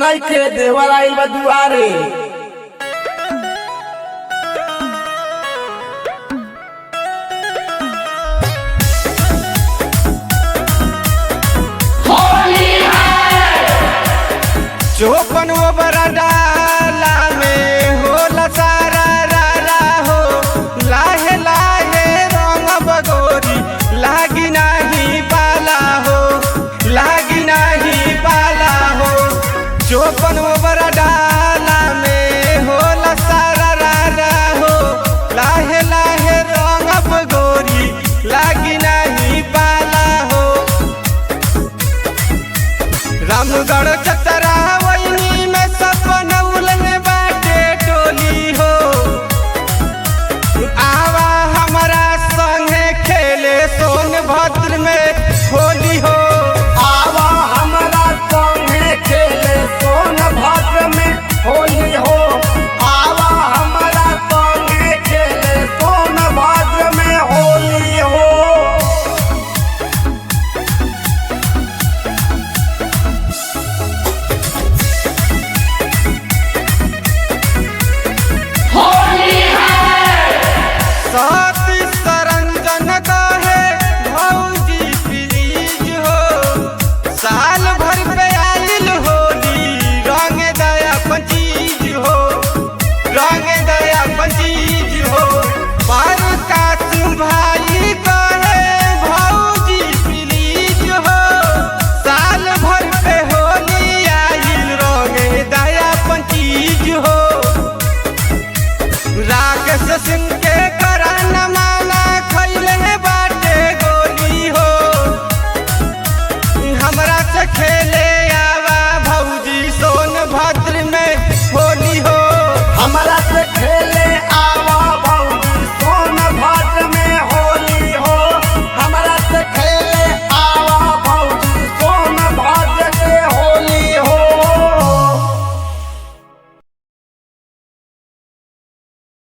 नइखे देवर आइल बा दुआरे। चौपन वो बड़ा डाला में होला सारा रा हो, लाहे लाहे रंग बगोरी लागी नाही पाला हो, लागी नाही पाला हो। चौपन वो बड़ा डाला में होला सारा रा हो, लाहे लाहे रंग बगोरी लागी नाही पाला हो। रामगढ़ चतरा सोनभद्र में होली हो, आवा हमारा संगे खेले सोनभद्र में होली हो, आवा हमारा संगे खेले सोनभद्र में होली हो। होली है सती सरंजन का साल भर पे आइल होली, रंग दया पंचीज हो, रंग दया पंचीज हो। पर का तुम भाई कहे भौजी प्लीज हो, साल भर पे होली आइल रंग दया पंचीज हो। राकेश सिंह